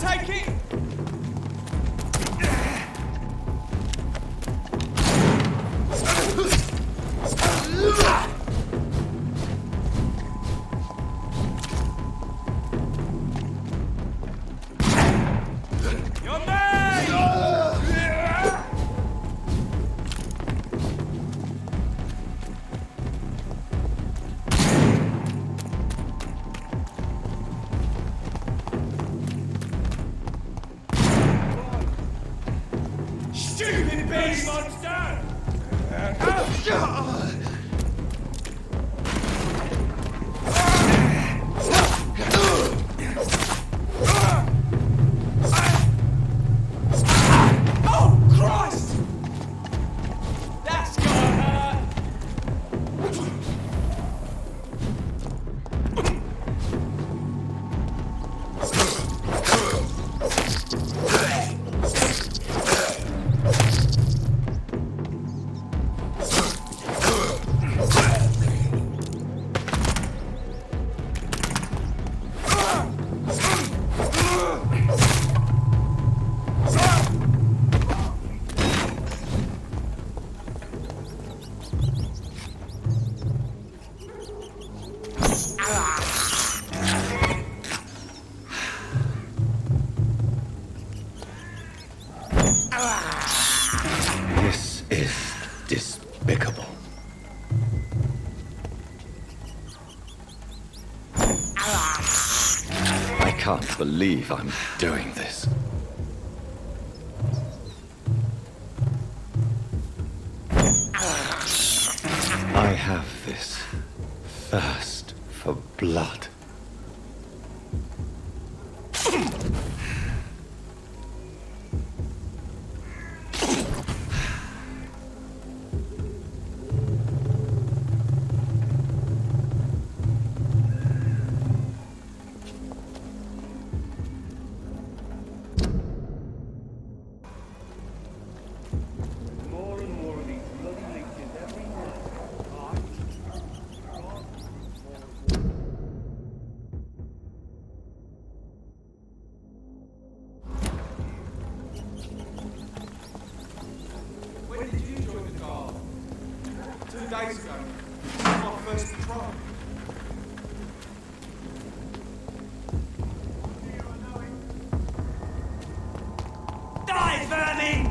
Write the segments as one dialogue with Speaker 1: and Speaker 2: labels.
Speaker 1: take it! Stupid beast monster! Oh, Christ! That's gonna hurt!
Speaker 2: This is despicable. I can't believe I'm doing this. I have this thirst for blood.
Speaker 1: When did you join the guard? 2 days ago. This is my first patrol. Die, vermin!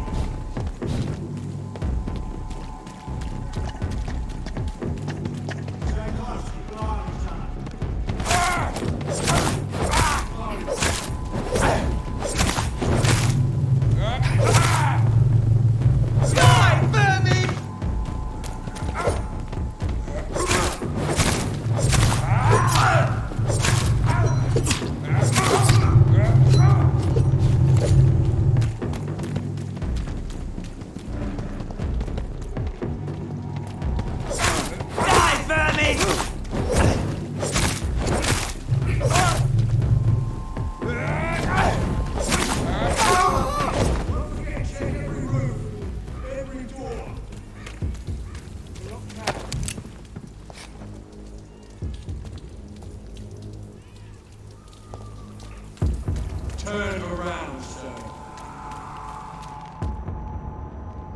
Speaker 1: Turn around, sir.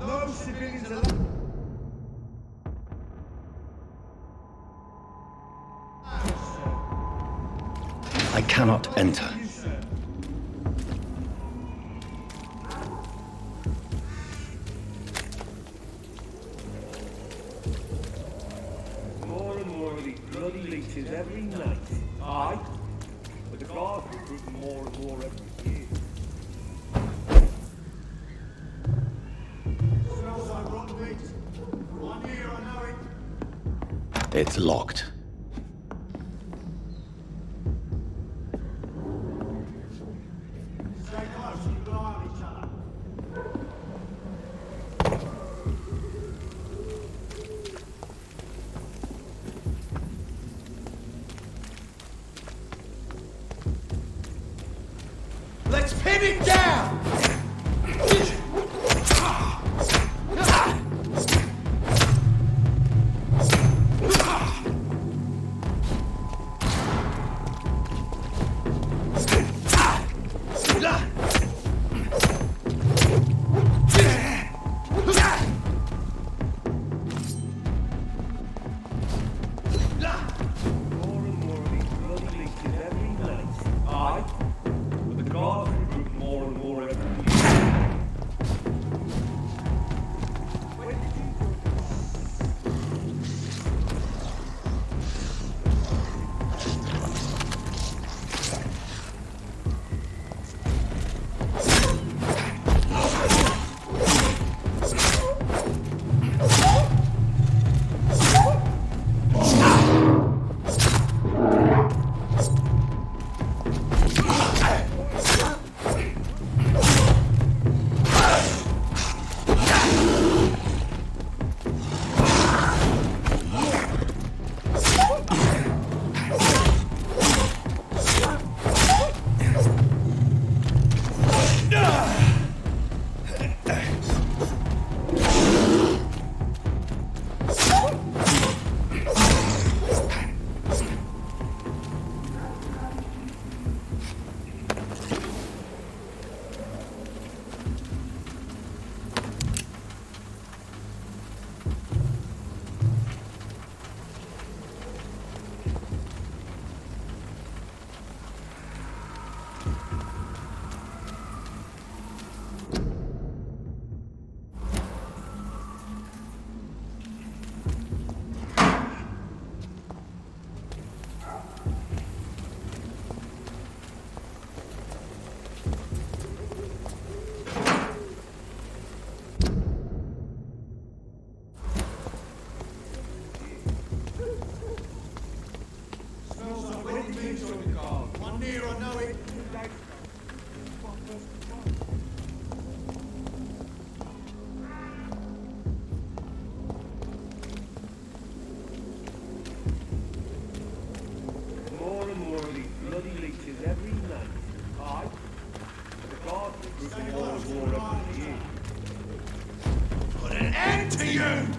Speaker 1: No civilians allowed.
Speaker 2: I cannot enter.
Speaker 3: More and more of these bloody leeches every night. Aye. But the guards recruit more and more every year.
Speaker 1: Smells like rotten meat. I'm here, I know it.
Speaker 2: It's locked.
Speaker 1: Stay close, keep an eye on each other. Let's pin it down! dead to you!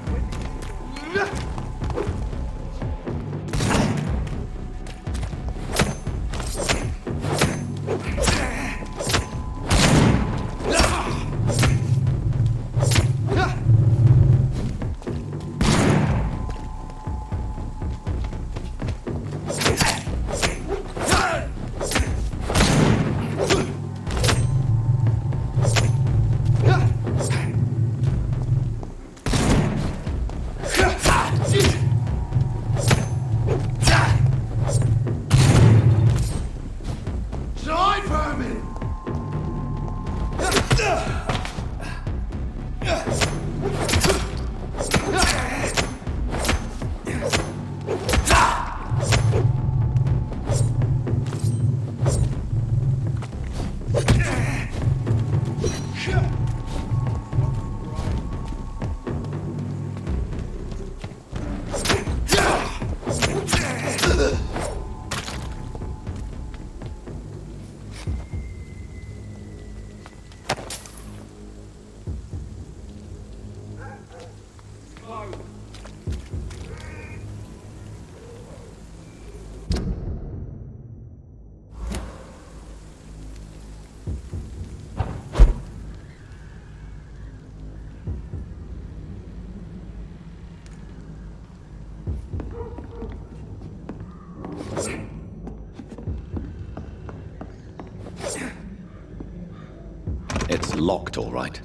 Speaker 2: It's locked, all right.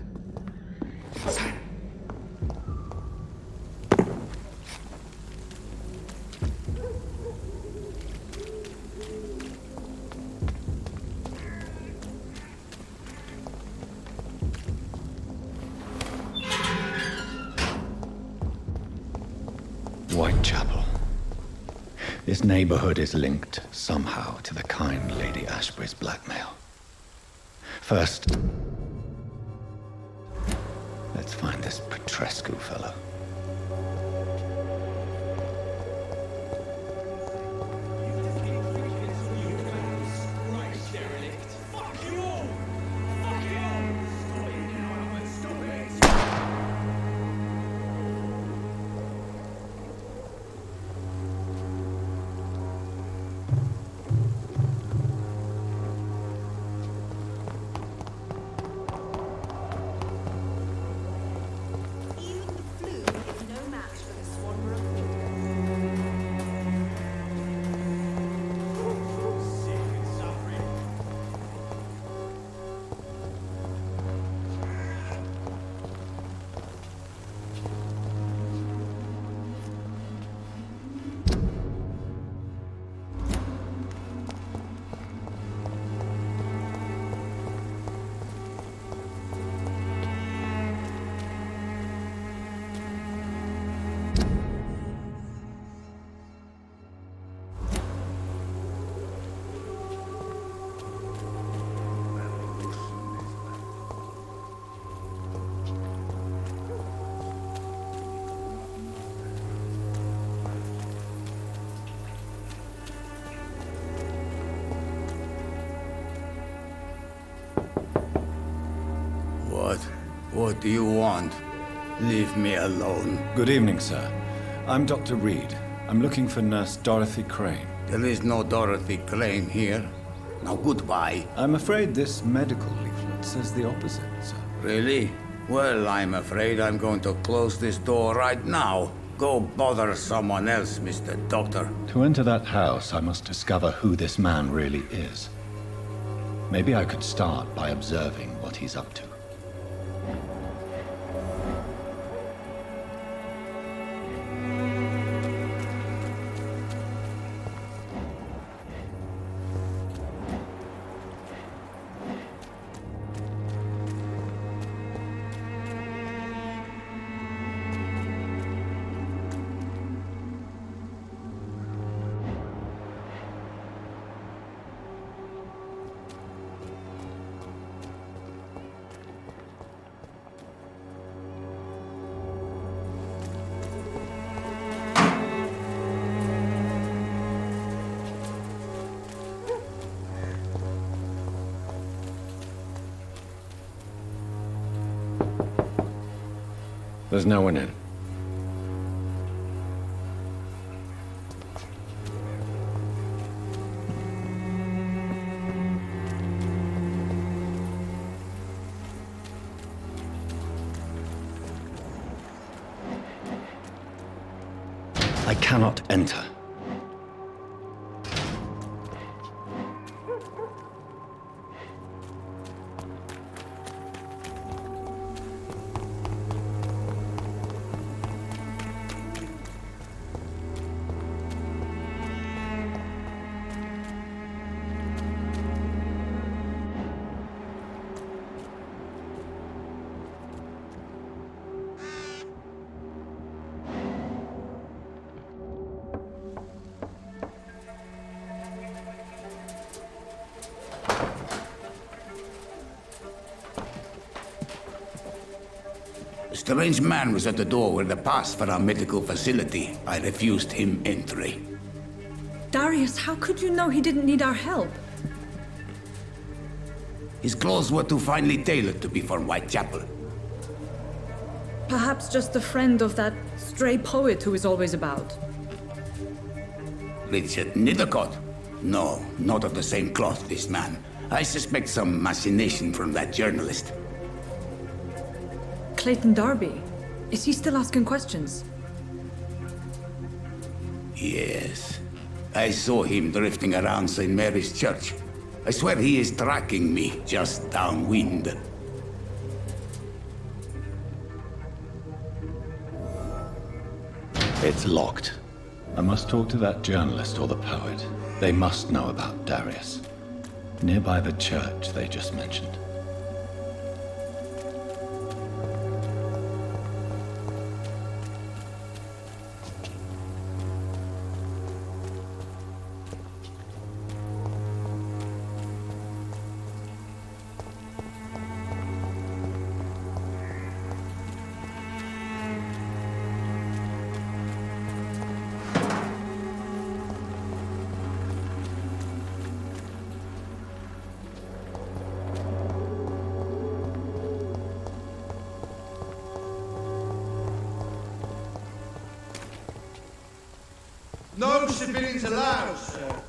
Speaker 2: Whitechapel. This neighborhood is linked somehow to the kind Lady Ashbury's blackmail. First, let's find this Petrescu fellow.
Speaker 4: What do you want? Leave me alone.
Speaker 2: Good evening, sir. I'm Dr. Reid. I'm looking for Nurse Dorothy Crane.
Speaker 4: There is no Dorothy Crane here. Now goodbye.
Speaker 2: I'm afraid this medical leaflet says the opposite, sir.
Speaker 4: Really? Well, I'm afraid I'm going to close this door right now. Go bother someone else, Mr. Doctor.
Speaker 2: To enter that house, I must discover who this man really is. Maybe I could start by observing what he's up to. There's no one in. I cannot enter.
Speaker 4: A strange man was at the door with a pass for our medical facility. I refused him entry.
Speaker 5: Darius, how could you know he didn't need our help?
Speaker 4: His clothes were too finely tailored to be for Whitechapel.
Speaker 5: Perhaps just a friend of that stray poet who is always about.
Speaker 4: Richard Nethercott? No, not of the same cloth, this man. I suspect some machination from that journalist.
Speaker 5: Clayton Darby. Is he still asking questions?
Speaker 4: Yes. I saw him drifting around St. Mary's Church. I swear he is tracking me just downwind.
Speaker 2: It's locked. I must talk to that journalist or the poet. They must know about Darius. Nearby the church they just mentioned.
Speaker 1: No civilians allowed, sir.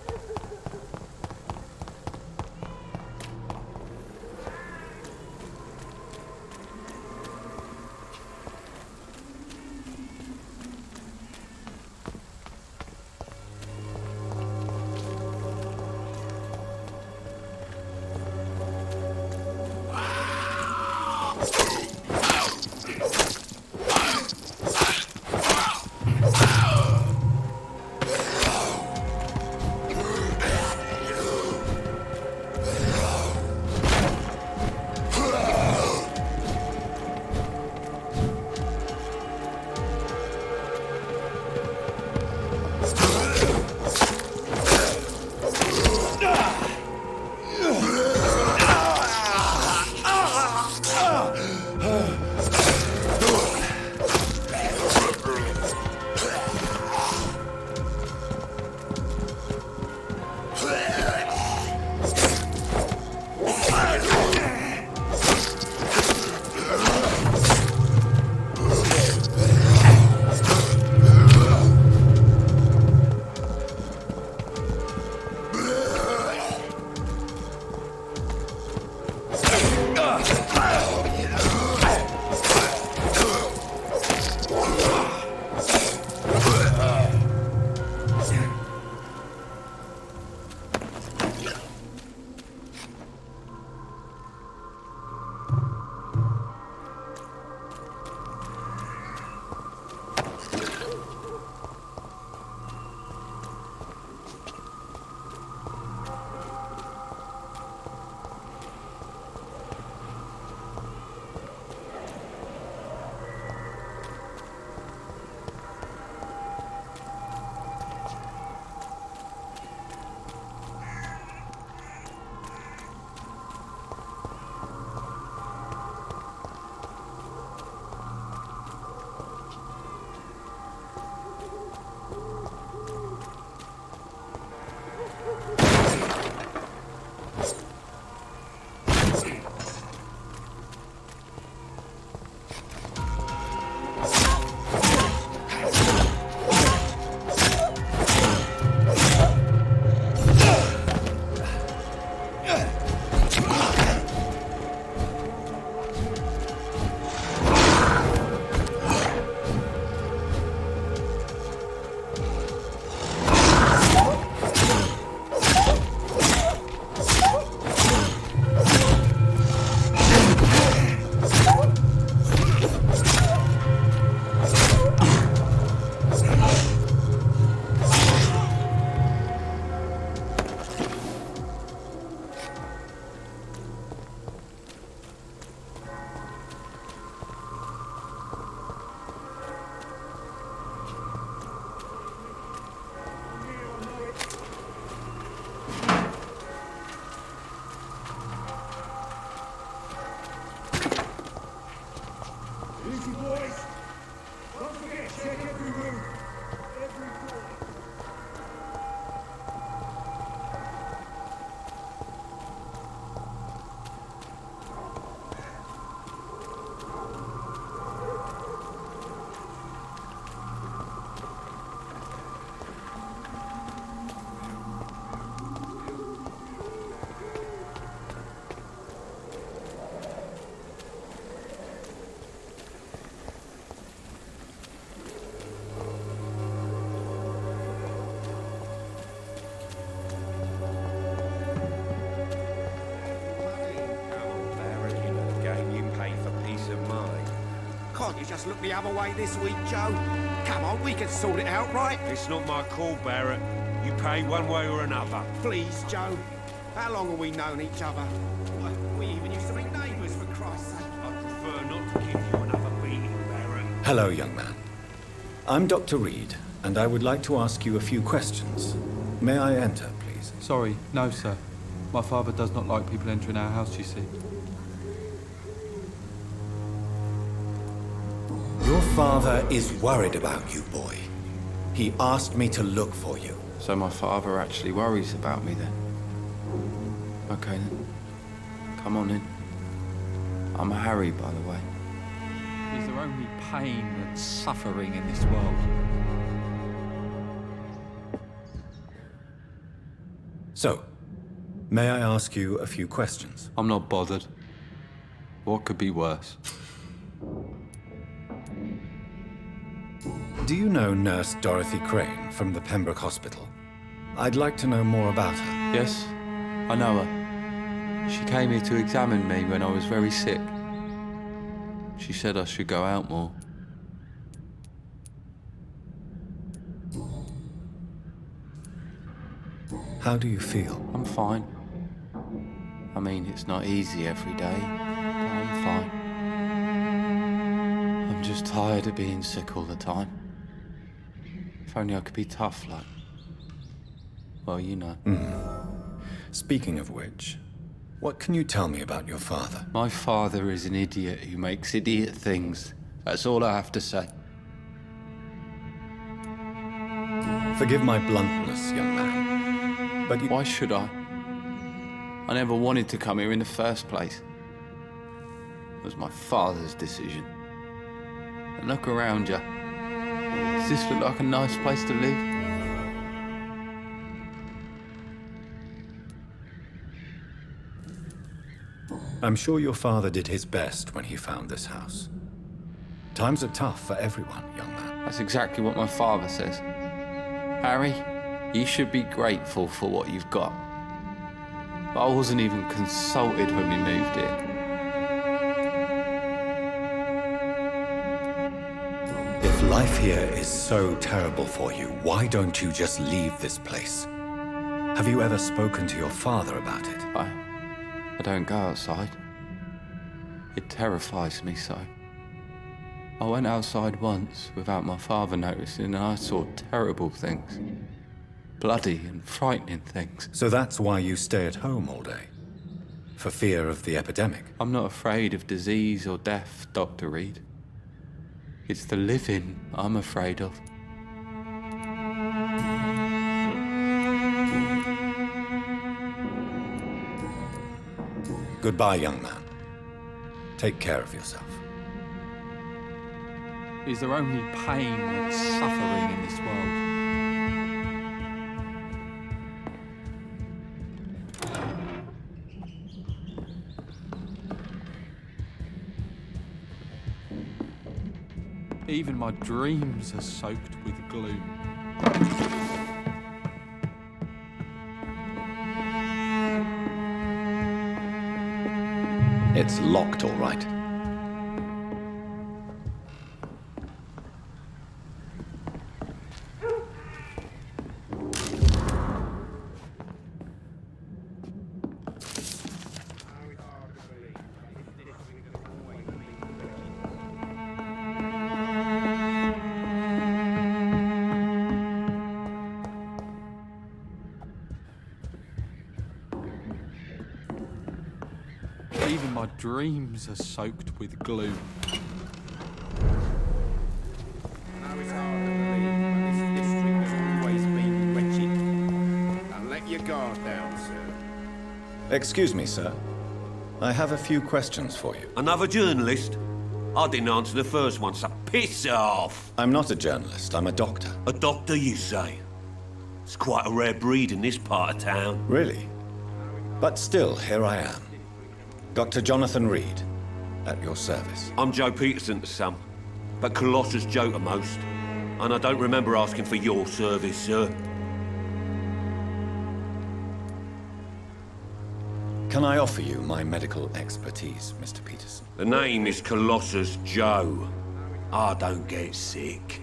Speaker 3: Don't forget, check every room, every door.
Speaker 6: Can't you just look the other way this week, Joe? Come on, we can sort it out, right?
Speaker 7: It's not my call, Barrett. You pay one way or another.
Speaker 6: Please, Joe. How long have we known each other? Well, we even used to be neighbours, for Christ's sake.
Speaker 7: I'd prefer not to give you another beating, Barrett.
Speaker 2: Hello, young man. I'm Dr. Reid, and I would like to ask you a few questions. May I enter, please?
Speaker 8: Sorry, no, sir. My father does not like people entering our house, you see.
Speaker 2: Your father is worried about you, boy. He asked me to look for you.
Speaker 8: So my father actually worries about me then? Okay then. Come on in. I'm Harry, by the way. Is there only pain and suffering in this world?
Speaker 2: So, may I ask you a few questions?
Speaker 8: I'm not bothered. What could be worse?
Speaker 2: Do you know Nurse Dorothy Crane from the Pembroke Hospital? I'd like to know more about her.
Speaker 8: Yes, I know her. She came here to examine me when I was very sick. She said I should go out more.
Speaker 2: How do you feel?
Speaker 8: I'm fine. I mean, it's not easy every day, but I'm fine. I'm just tired of being sick all the time. If only I could be tough, like... Well, you know.
Speaker 2: Speaking of which, what can you tell me about your father?
Speaker 8: My father is an idiot who makes idiot things. That's all I have to say.
Speaker 2: Forgive my bluntness, young man, but you...
Speaker 8: Why should I? I never wanted to come here in the first place. It was my father's decision. And look around you. Does this look like a nice place to live?
Speaker 2: I'm sure your father did his best when he found this house. Times are tough for everyone, young man.
Speaker 8: That's exactly what my father says. Harry, you should be grateful for what you've got. But I wasn't even consulted when we moved here.
Speaker 2: If life here is so terrible for you, why don't you just leave this place? Have you ever spoken to your father about it?
Speaker 8: I don't go outside. It terrifies me so. I went outside once without my father noticing and I saw terrible things. Bloody and frightening things.
Speaker 2: So that's why you stay at home all day? For fear of the epidemic?
Speaker 8: I'm not afraid of disease or death, Dr. Reid. It's the living I'm afraid of.
Speaker 2: Goodbye, young man. Take care of yourself.
Speaker 8: Is there only pain and suffering in this world? Even my dreams are soaked with gloom.
Speaker 2: It's locked, all right.
Speaker 8: Even my dreams are soaked with gloom.
Speaker 2: Excuse me, sir. I have a few questions for you.
Speaker 7: Another journalist? I didn't answer the first one, so piss off!
Speaker 2: I'm not a journalist, I'm a doctor.
Speaker 7: A doctor, you say? It's quite a rare breed in this part of town.
Speaker 2: Really? But still, here I am. Dr. Jonathan Reid, at your service.
Speaker 7: I'm Joe Peterson to some, but Colossus Joe to most. And I don't remember asking for your service, sir.
Speaker 2: Can I offer you my medical expertise, Mr. Peterson?
Speaker 7: The name is Colossus Joe. I don't get sick.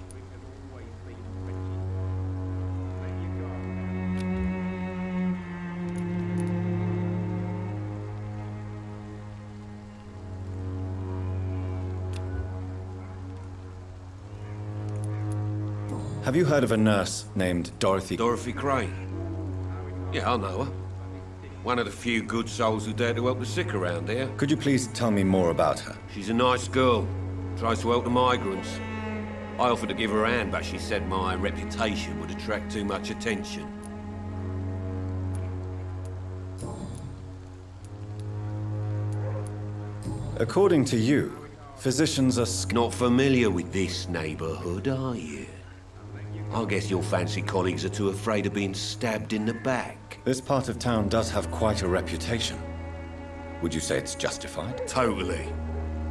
Speaker 2: Have you heard of a nurse named Dorothy?
Speaker 7: Dorothy Crane? Yeah, I know her. One of the few good souls who dare to help the sick around here.
Speaker 2: Could you please tell me more about her?
Speaker 7: She's a nice girl. Tries to help the migrants. I offered to give her a hand, but she said my reputation would attract too much attention.
Speaker 2: According to you, physicians are
Speaker 7: Not familiar with this neighborhood, are you? I guess your fancy colleagues are too afraid of being stabbed in the back.
Speaker 2: This part of town does have quite a reputation. Would you say it's justified?
Speaker 7: Totally.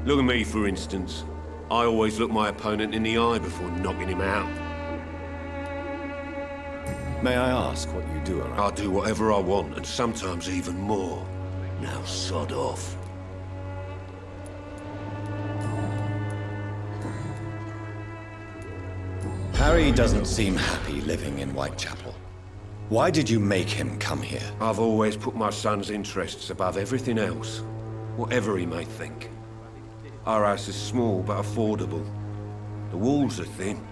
Speaker 7: Look at me, for instance. I always look my opponent in the eye before knocking him out.
Speaker 2: May I ask what you do around?
Speaker 7: I do whatever I want, and sometimes even more. Now sod off.
Speaker 2: Harry doesn't seem happy living in Whitechapel. Why did you make him come here?
Speaker 7: I've always put my son's interests above everything else, whatever he may think. Our house is small but affordable. The walls are thin,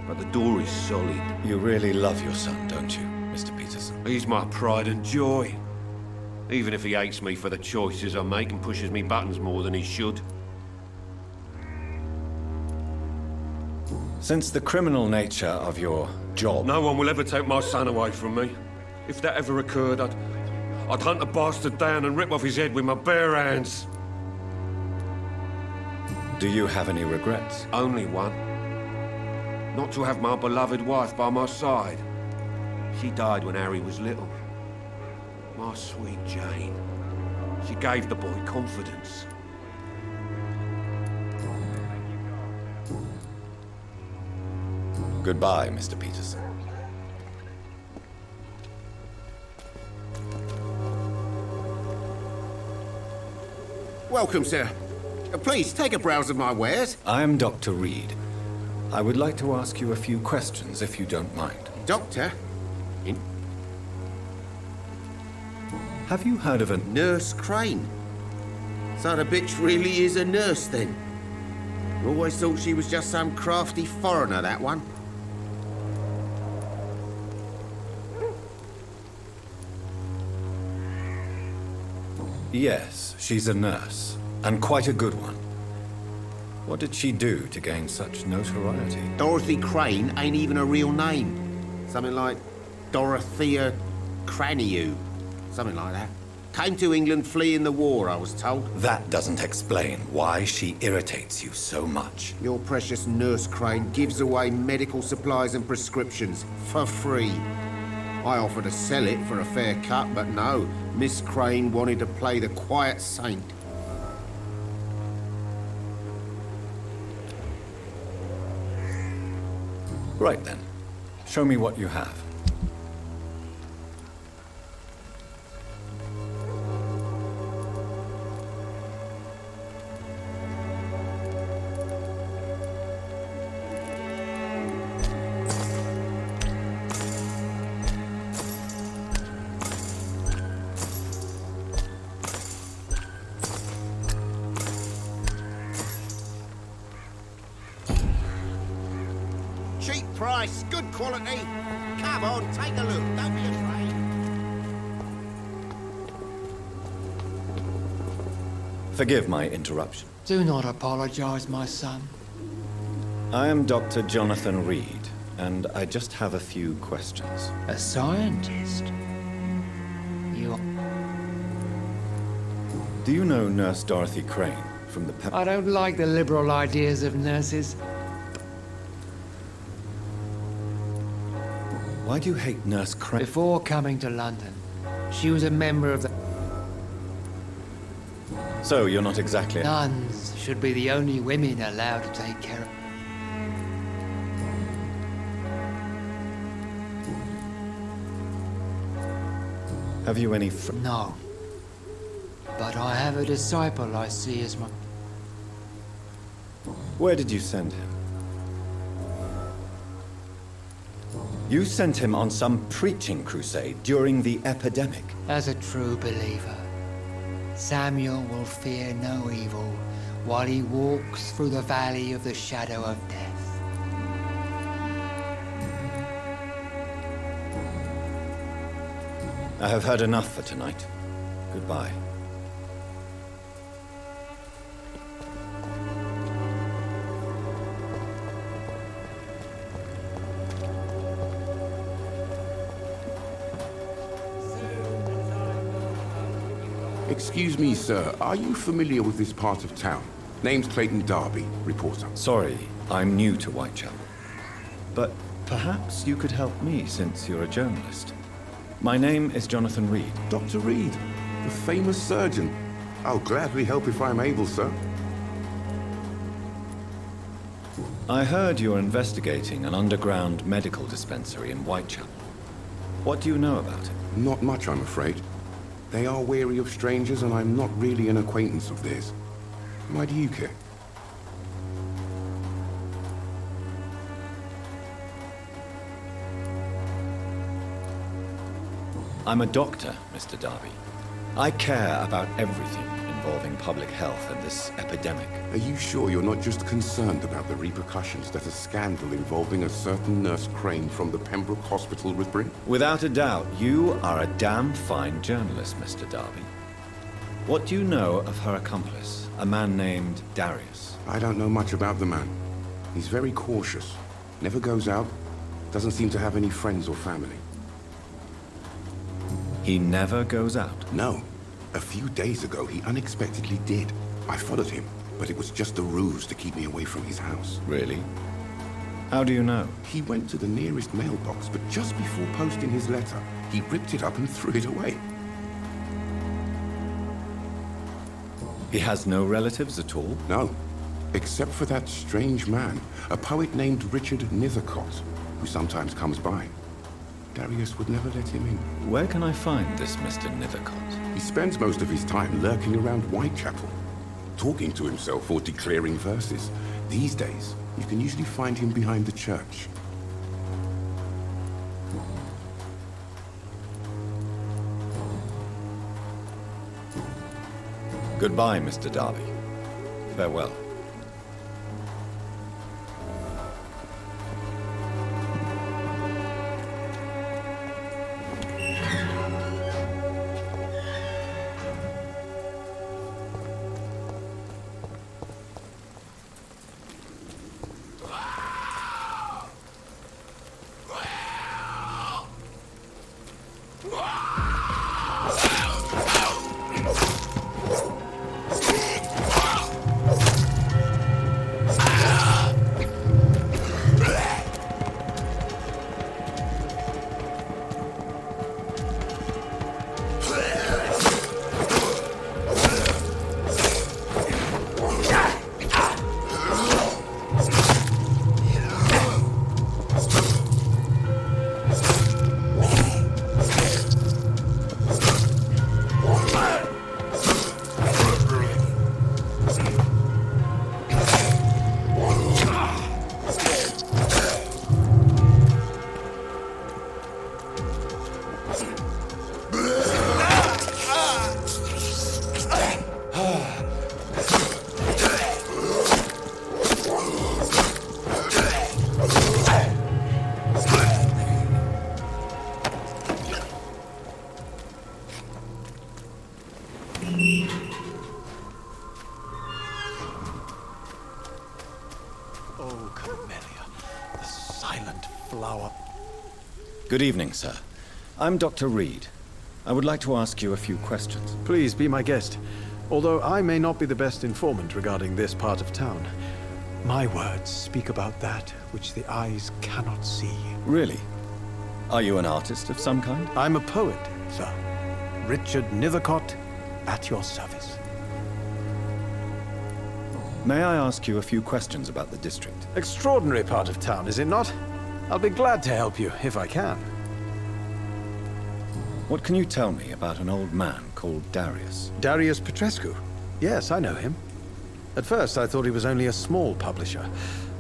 Speaker 7: but the door is solid.
Speaker 2: You really love your son, don't you, Mr. Peterson?
Speaker 7: He's my pride and joy. Even if he hates me for the choices I make and pushes me buttons more than he should.
Speaker 2: Since the criminal nature of your job...
Speaker 7: No one will ever take my son away from me. If that ever occurred, I'd hunt the bastard down and rip off his head with my bare hands.
Speaker 2: Do you have any regrets?
Speaker 7: Only one. Not to have my beloved wife by my side. She died when Harry was little. My sweet Jane. She gave the boy confidence.
Speaker 2: Goodbye, Mr. Peterson.
Speaker 6: Welcome, sir. Please, take a browse of my wares.
Speaker 2: I am Dr. Reid. I would like to ask you a few questions, if you don't mind.
Speaker 6: Doctor?
Speaker 2: Have you heard of a...
Speaker 6: Nurse Crane. So the bitch really is a nurse, then? Always thought she was just some crafty foreigner, that one.
Speaker 2: Yes, she's a nurse, and quite a good one. What did she do to gain such notoriety?
Speaker 6: Dorothy Crane ain't even a real name. Something like Dorothea Craniu. Something like that. Came to England fleeing the war, I was told.
Speaker 2: That doesn't explain why she irritates you so much.
Speaker 6: Your precious Nurse Crane gives away medical supplies and prescriptions for free. I offered to sell it for a fair cut, but no. Miss Crane wanted to play the quiet saint.
Speaker 2: Right then. Show me what you have.
Speaker 6: Cheap price, good quality. Come on, take a look, don't be afraid.
Speaker 2: Forgive my interruption.
Speaker 9: Do not apologize, my son.
Speaker 2: I am Dr. Jonathan Reid, and I just have a few questions.
Speaker 9: A scientist? You
Speaker 2: Do you know Nurse Dorothy Crane from the
Speaker 9: I don't like the liberal ideas of nurses.
Speaker 2: Why do you hate Nurse Crane?
Speaker 9: Before coming to London, she was a member of the...
Speaker 2: So, you're not exactly...
Speaker 9: Nuns should be the only women allowed to take care of...
Speaker 2: Have you any
Speaker 9: No. But I have a disciple I see as my...
Speaker 2: Where did you send him? You sent him on some preaching crusade during the epidemic.
Speaker 9: As a true believer, Samuel will fear no evil while he walks through the valley of the shadow of death.
Speaker 2: I have heard enough for tonight. Goodbye.
Speaker 10: Excuse me, sir. Are you familiar with this part of town? Name's Clayton Darby, reporter.
Speaker 2: Sorry, I'm new to Whitechapel. But perhaps you could help me since you're a journalist. My name is Jonathan Reid.
Speaker 10: Dr. Reid, the famous surgeon. I'll gladly help if I'm able, sir.
Speaker 2: I heard you're investigating an underground medical dispensary in Whitechapel. What do you know about it?
Speaker 10: Not much, I'm afraid. They are wary of strangers, and I'm not really an acquaintance of theirs. Why do you care?
Speaker 2: I'm a doctor, Mr. Darby. I care about everything involving public health and this epidemic.
Speaker 10: Are you sure you're not just concerned about the repercussions that a scandal involving a certain Nurse Crane from the Pembroke Hospital would bring?
Speaker 2: Without a doubt, you are a damn fine journalist, Mr. Darby. What do you know of her accomplice, a man named Darius?
Speaker 10: I don't know much about the man. He's very cautious. Never goes out. Doesn't seem to have any friends or family.
Speaker 2: He never goes out?
Speaker 10: No. A few days ago, he unexpectedly did. I followed him, but it was just a ruse to keep me away from his house.
Speaker 2: Really? How do you know?
Speaker 10: He went to the nearest mailbox, but just before posting his letter, he ripped it up and threw it away.
Speaker 2: He has no relatives at all?
Speaker 10: No. Except for that strange man, a poet named Richard Nithercott, who sometimes comes by. Darius would never let him in.
Speaker 2: Where can I find this Mr. Nithercott?
Speaker 10: He spends most of his time lurking around Whitechapel, talking to himself or declaring verses. These days, you can usually find him behind the church.
Speaker 2: Goodbye, Mr. Darby. Farewell. Good evening, sir. I'm Dr. Reid. I would like to ask you a few questions.
Speaker 11: Please, be my guest. Although I may not be the best informant regarding this part of town, my words speak about that which the eyes cannot see.
Speaker 2: Really? Are you an artist of some kind?
Speaker 11: I'm a poet, sir. Richard Nethercott, at your service.
Speaker 2: May I ask you a few questions about the district?
Speaker 11: Extraordinary part of town, is it not? I'll be glad to help you, if I can.
Speaker 2: What can you tell me about an old man called Darius?
Speaker 11: Darius Petrescu? Yes, I know him. At first, I thought he was only a small publisher.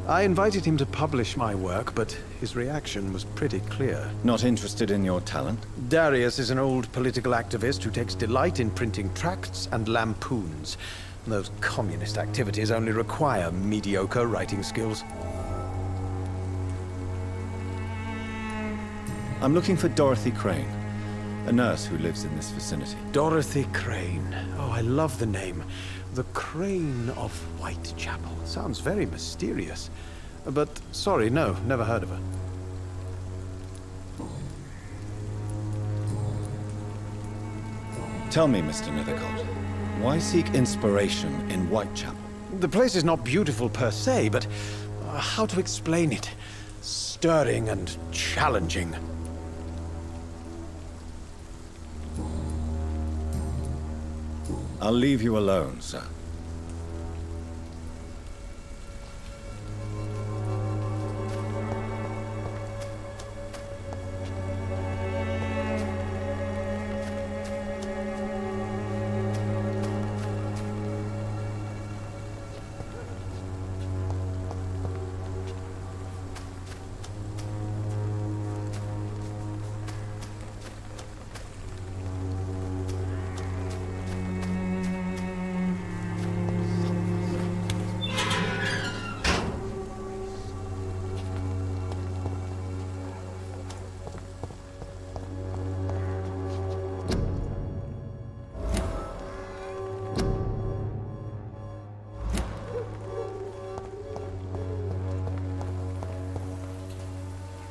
Speaker 11: I invited him to publish my work, but his reaction was pretty clear.
Speaker 2: Not interested in your talent?
Speaker 11: Darius is an old political activist who takes delight in printing tracts and lampoons. Those communist activities only require mediocre writing skills.
Speaker 2: I'm looking for Dorothy Crane, a nurse who lives in this vicinity.
Speaker 11: Dorothy Crane. Oh, I love the name. The Crane of Whitechapel. Sounds very mysterious. But, sorry, no, never heard of her.
Speaker 2: Tell me, Mr. Nethercott, why seek inspiration in Whitechapel?
Speaker 11: The place is not beautiful per se, but how to explain it? Stirring and challenging.
Speaker 2: I'll leave you alone, sir.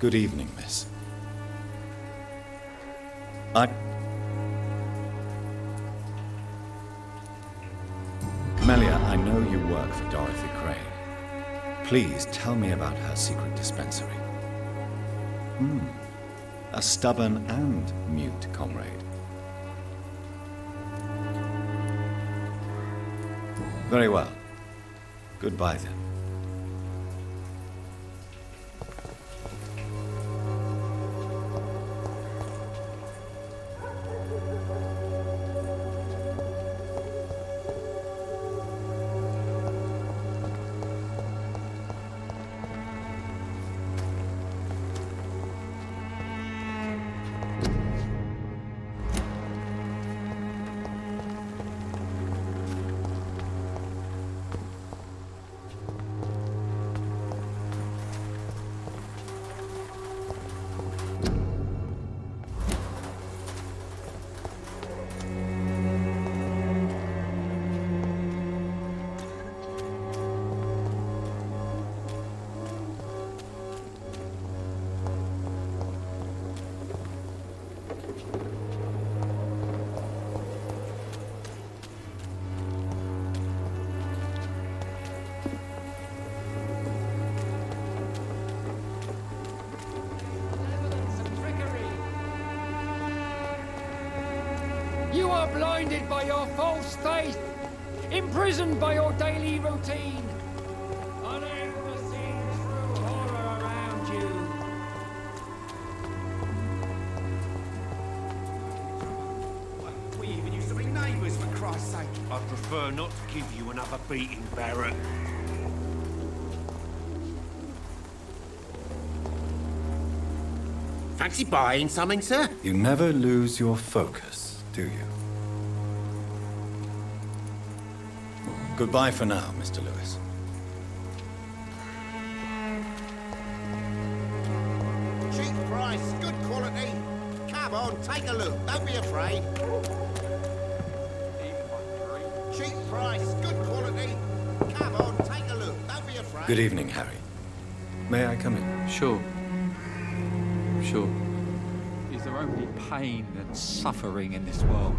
Speaker 2: Good evening, miss. Melia, I know you work for Dorothy Crane. Please tell me about her secret dispensary. A stubborn and mute comrade. Very well. Goodbye then.
Speaker 12: You are blinded by your false faith, imprisoned by your daily routine, unable to see the true horror around you.
Speaker 6: We even used to be neighbours, for Christ's sake.
Speaker 7: I'd prefer not to give you another beating, Barrett.
Speaker 6: Fancy buying something, sir?
Speaker 2: You never lose your focus, do you? Goodbye for now, Mr. Lewis.
Speaker 6: Cheap price, good quality. Come on, take a look. Don't be afraid. Cheap price, good quality. Come on, take a look. Don't be afraid.
Speaker 2: Good evening, Harry. May I come in?
Speaker 8: Sure. Sure.
Speaker 13: Is there only pain and suffering in this world?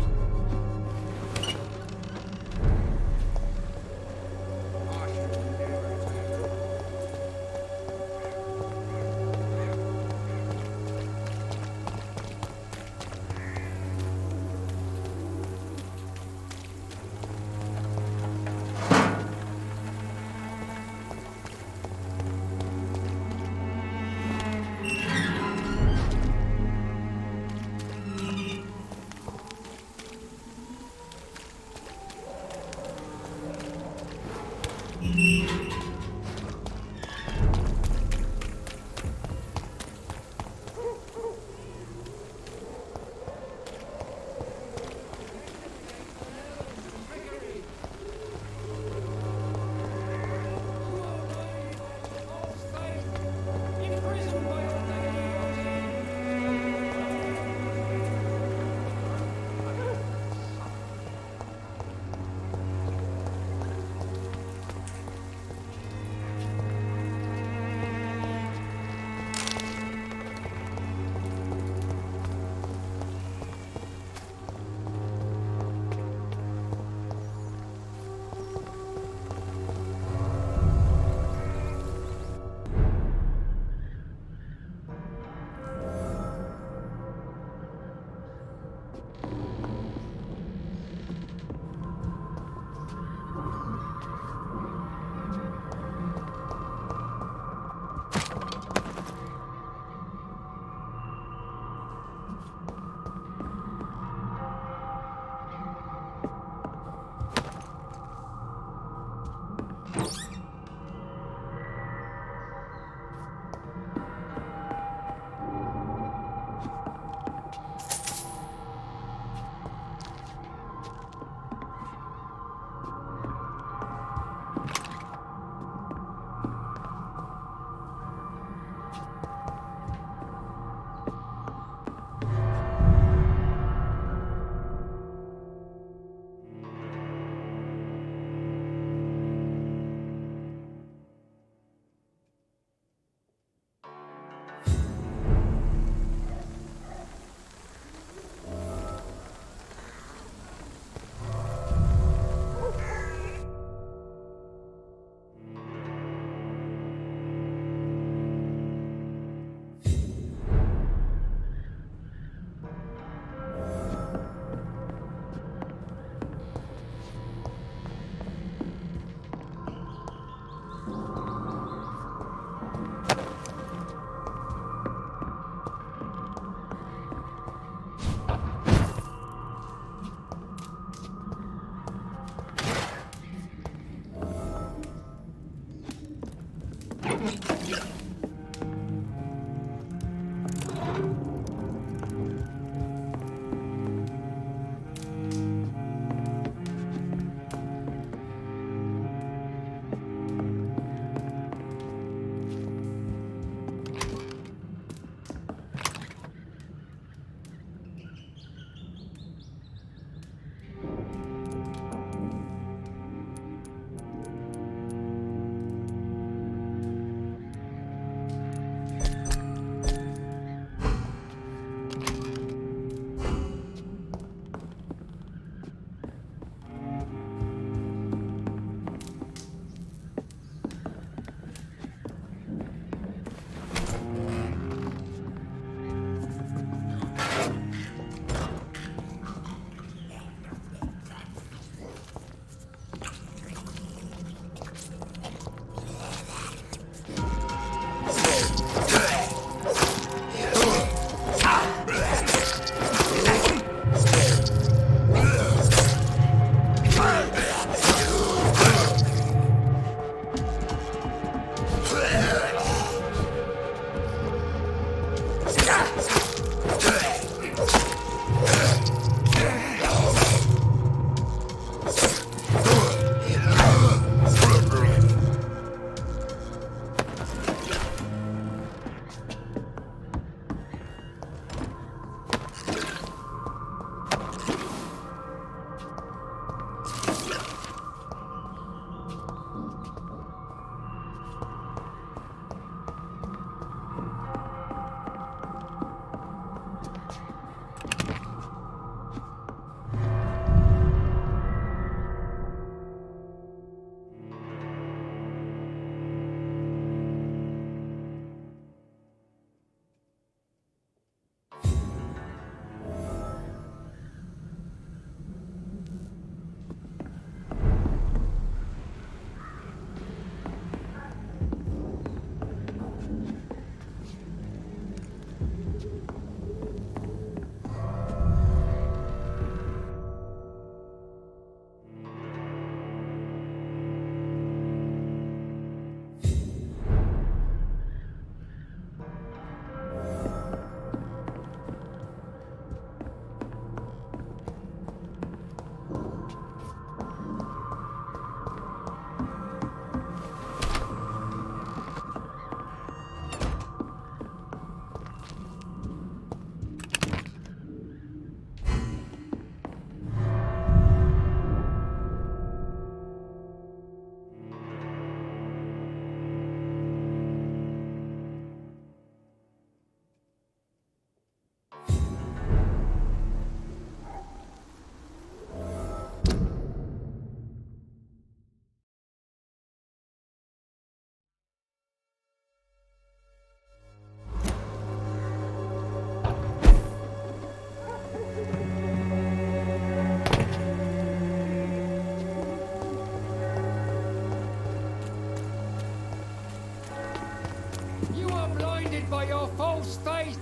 Speaker 12: by your false faith,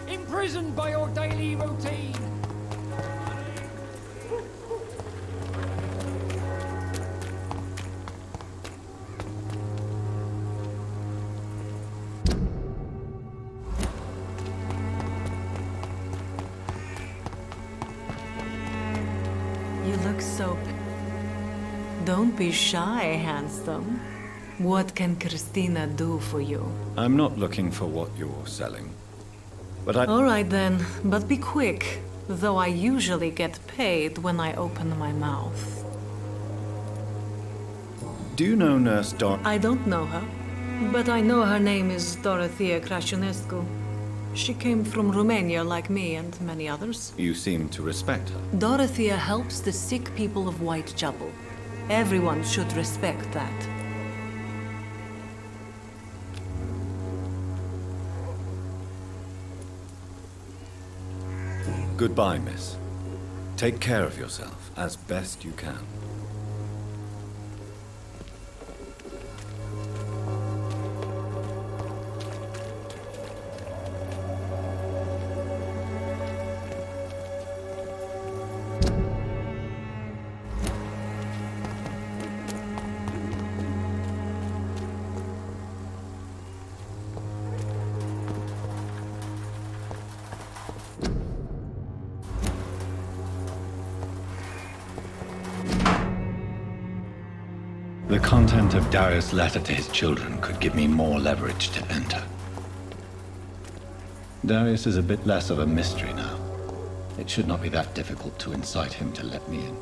Speaker 12: imprisoned by your daily routine.
Speaker 13: You look so... Don't be shy, handsome. What can Christina do for you?
Speaker 2: I'm not looking for what you're selling. But
Speaker 13: All right then, but be quick. Though I usually get paid when I open my mouth.
Speaker 2: Do you know Nurse Don?
Speaker 13: I don't know her, but I know her name is Dorothea Crasionescu. She came from Romania like me and many others.
Speaker 2: You seem to respect her.
Speaker 13: Dorothea helps the sick people of Whitechapel. Everyone should respect that.
Speaker 2: Goodbye, miss. Take care of yourself as best you can. The content of Darius' letter to his children could give me more leverage to enter. Darius is a bit less of a mystery now. It should not be that difficult to incite him to let me in.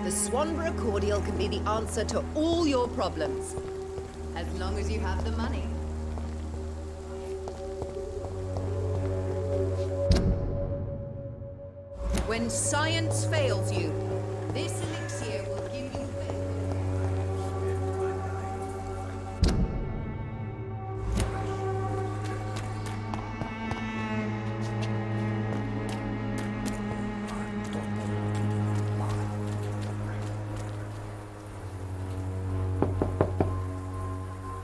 Speaker 14: The Swanborough cordial can be the answer to all your problems, as long as you have the money. When science fails you, this elixir will give you faith.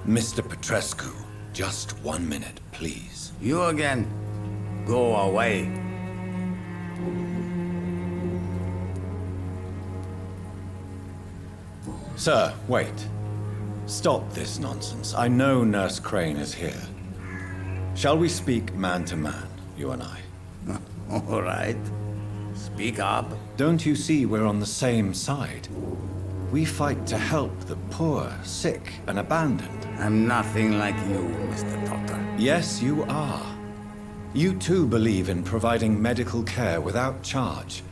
Speaker 2: Mr. Petrescu, just 1 minute, please.
Speaker 4: You again? Go away.
Speaker 2: Sir, wait. Stop this nonsense. I know Nurse Crane is here. Shall we speak man to man, you and I?
Speaker 4: All right. Speak up.
Speaker 2: Don't you see we're on the same side? We fight to help the poor, sick, and abandoned.
Speaker 4: I'm nothing like you, Mr. Doctor.
Speaker 2: Yes, you are. You too believe in providing medical care without charge.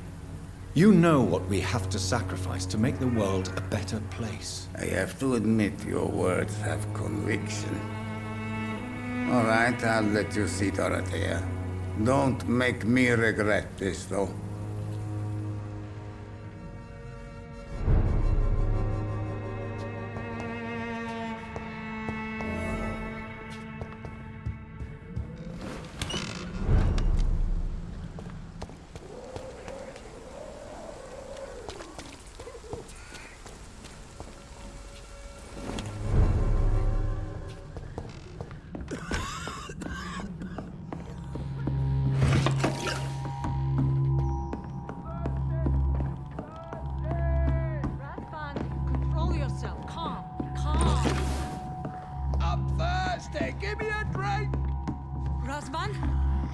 Speaker 2: You know what we have to sacrifice to make the world a better place.
Speaker 4: I have to admit your words have conviction. All right, I'll let you see, Dorothea. Don't make me regret this, though.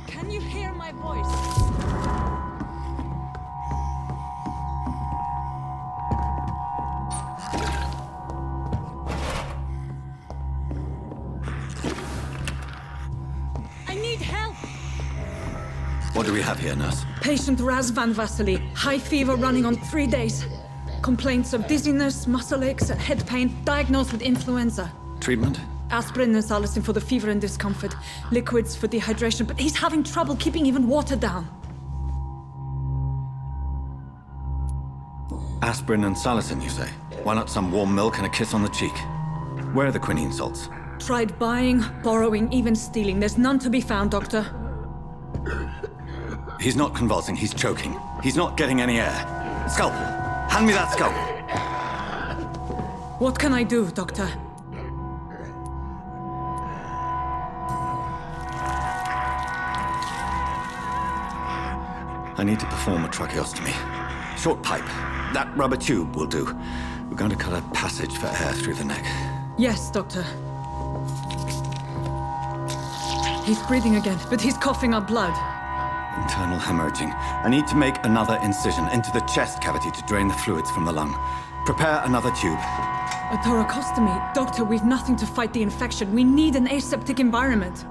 Speaker 13: Can you hear my voice?
Speaker 2: do we have here, nurse?
Speaker 5: Patient Raz Van Vasily. High fever running on 3 days. Complaints of dizziness, muscle aches, head pain, diagnosed with influenza.
Speaker 2: Treatment?
Speaker 5: Aspirin and salicin for the fever and discomfort. Liquids for dehydration, but he's having trouble keeping even water down.
Speaker 2: Aspirin and salicin, you say? Why not some warm milk and a kiss on the cheek? Where are the quinine salts?
Speaker 5: Tried buying, borrowing, even stealing. There's none to be found, Doctor.
Speaker 2: He's not convulsing, he's choking. He's not getting any air. Scalpel! Hand me that scalpel!
Speaker 5: What can I do, Doctor?
Speaker 2: I need to perform a tracheostomy. Short pipe. That rubber tube will do. We're going to cut a passage for air through the neck.
Speaker 5: Yes, Doctor. He's breathing again, but he's coughing up blood.
Speaker 2: Internal hemorrhaging. I need to make another incision into the chest cavity to drain the fluids from the lung. Prepare another tube.
Speaker 5: A thoracostomy? Doctor, we've nothing to fight the infection. We need an aseptic environment.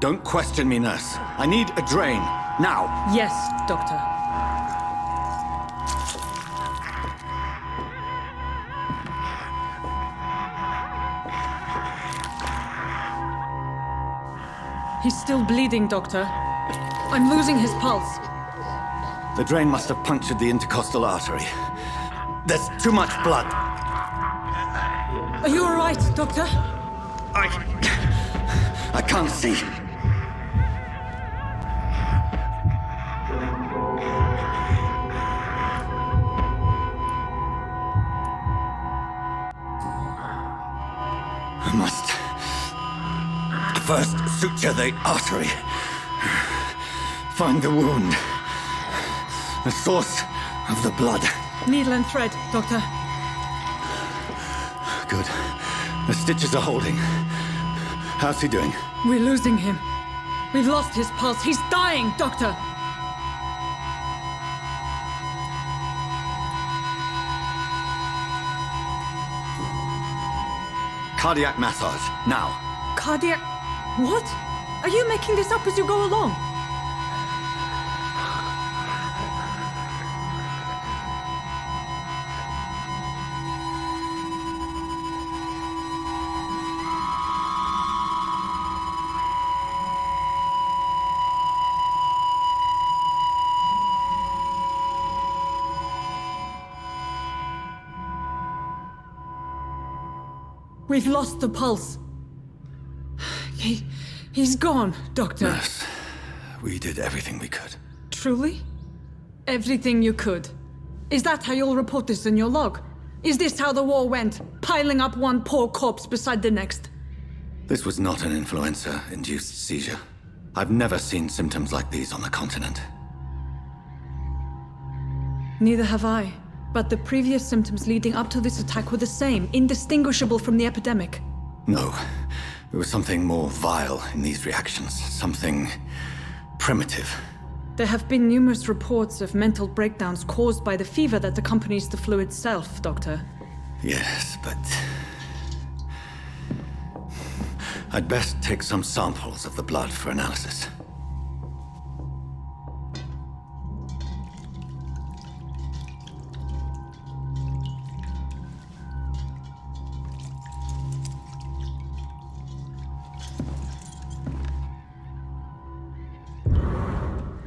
Speaker 2: Don't question me, nurse. I need a drain. Now.
Speaker 5: Yes, Doctor. He's still bleeding, Doctor. I'm losing his pulse.
Speaker 2: The drain must have punctured the intercostal artery. There's too much blood.
Speaker 5: Are you all right, Doctor?
Speaker 2: I can't see. I must first suture the artery. Find the wound. The source of the blood.
Speaker 5: Needle and thread, Doctor.
Speaker 2: Good. The stitches are holding. How's he doing?
Speaker 5: We're losing him. We've lost his pulse. He's dying, Doctor.
Speaker 2: Cardiac massage, now.
Speaker 5: Cardiac... What? Are you making this up as you go along? We've lost the pulse. He's gone, Doctor.
Speaker 2: Nurse, we did everything we could.
Speaker 5: Truly? Everything you could. Is that how you'll report this in your log? Is this how the war went? Piling up one poor corpse beside the next?
Speaker 2: This was not an influenza-induced seizure. I've never seen symptoms like these on the continent.
Speaker 5: Neither have I. But the previous symptoms leading up to this attack were the same, indistinguishable from the epidemic.
Speaker 2: No. There was something more vile in these reactions. Something primitive.
Speaker 5: There have been numerous reports of mental breakdowns caused by the fever that accompanies the flu itself, Doctor.
Speaker 2: Yes, but... I'd best take some samples of the blood for analysis.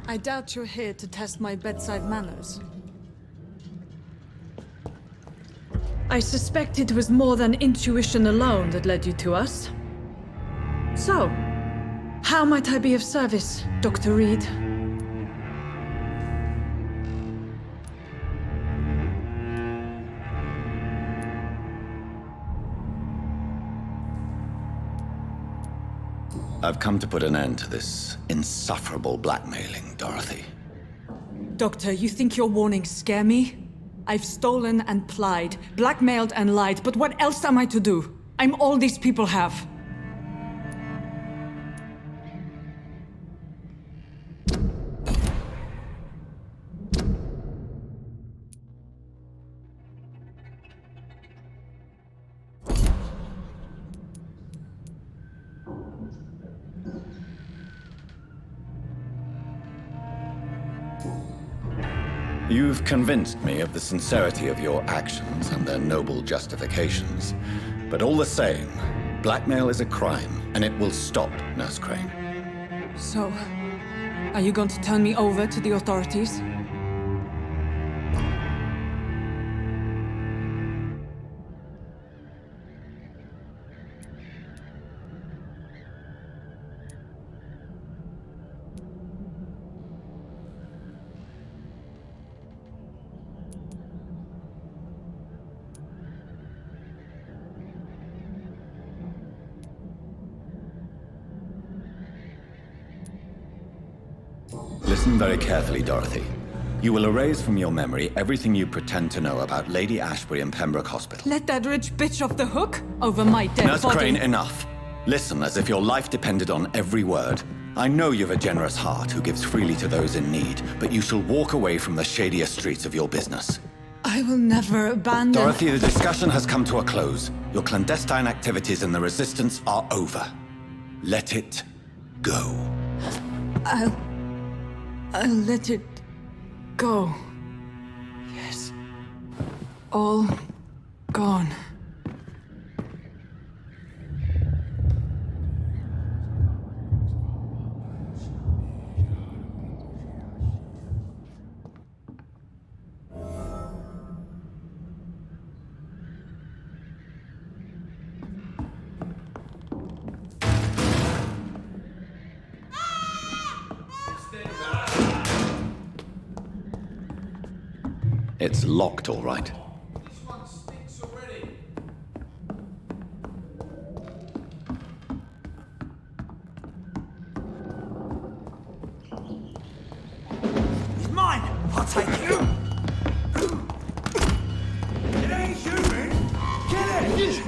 Speaker 5: I doubt you're here to test my bedside manners. I suspect it was more than intuition alone that led you to us. So, how might I be of service, Dr. Reid?
Speaker 2: I've come to put an end to this insufferable blackmailing, Dorothy.
Speaker 5: Doctor, you think your warnings scare me? I've stolen and plied, blackmailed and lied, but what else am I to do? I'm all these people have.
Speaker 2: You've convinced me of the sincerity of your actions and their noble justifications. But all the same, blackmail is a crime, and it will stop, Nurse Crane.
Speaker 5: So, are you going to turn me over to the authorities?
Speaker 2: Listen very carefully, Dorothy. You will erase from your memory everything you pretend to know about Lady Ashbury and Pembroke Hospital.
Speaker 5: Let that rich bitch off the hook over my dead
Speaker 2: Nurse
Speaker 5: body.
Speaker 2: Crane, enough. Listen as if your life depended on every word. I know you've a generous heart who gives freely to those in need, but you shall walk away from the shadier streets of your business.
Speaker 5: I will never abandon...
Speaker 2: Dorothy, the discussion has come to a close. Your clandestine activities in the Resistance are over. Let it go.
Speaker 5: I'll let it go. Yes. All gone.
Speaker 2: It's locked, all right.
Speaker 1: This one stinks already.
Speaker 12: It's mine! I'll take it! It ain't human! Get it!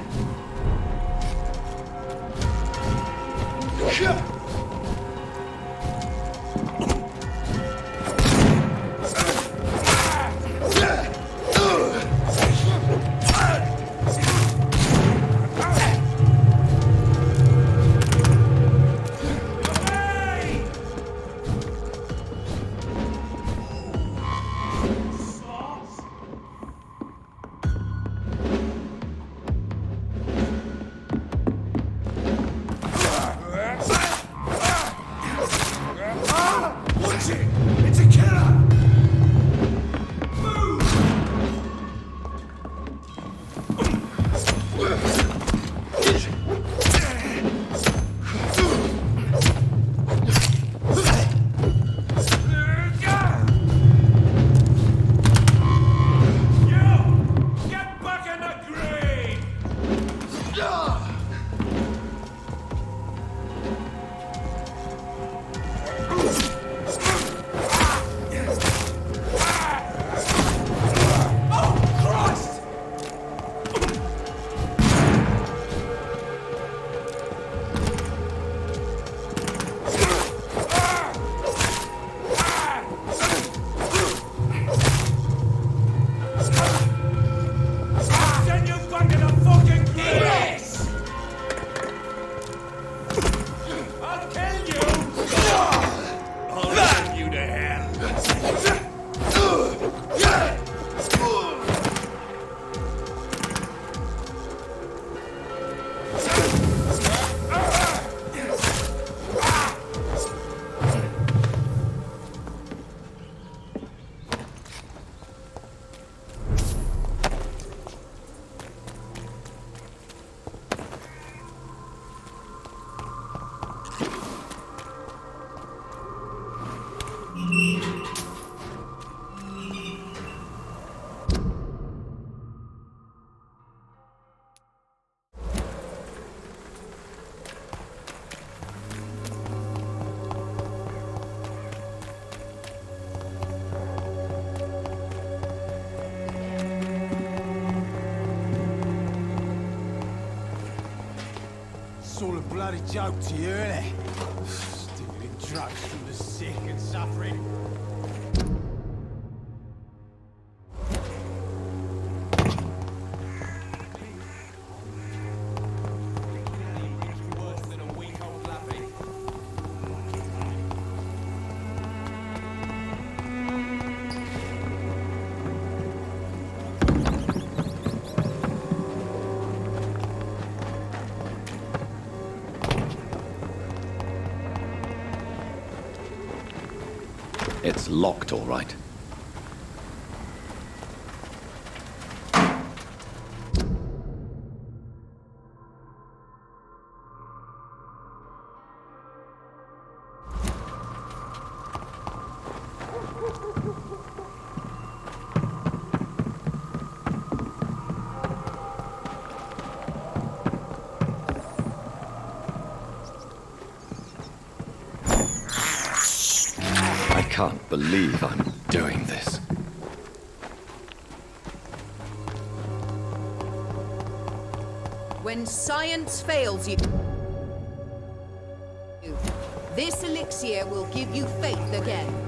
Speaker 12: It's all a bloody joke to you, isn't it? Stealing drugs from the sick and suffering.
Speaker 2: It's locked, all right. I can't believe I'm doing this.
Speaker 14: When science fails you, this elixir will give you faith again.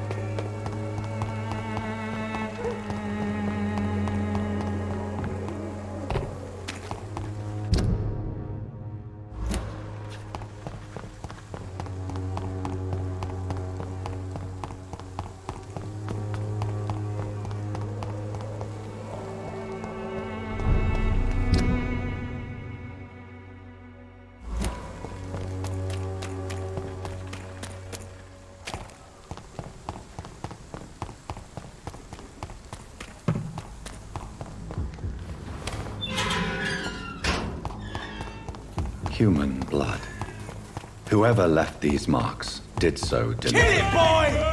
Speaker 2: Human blood. Whoever left these marks did so deliberately.
Speaker 1: Kill it, boy!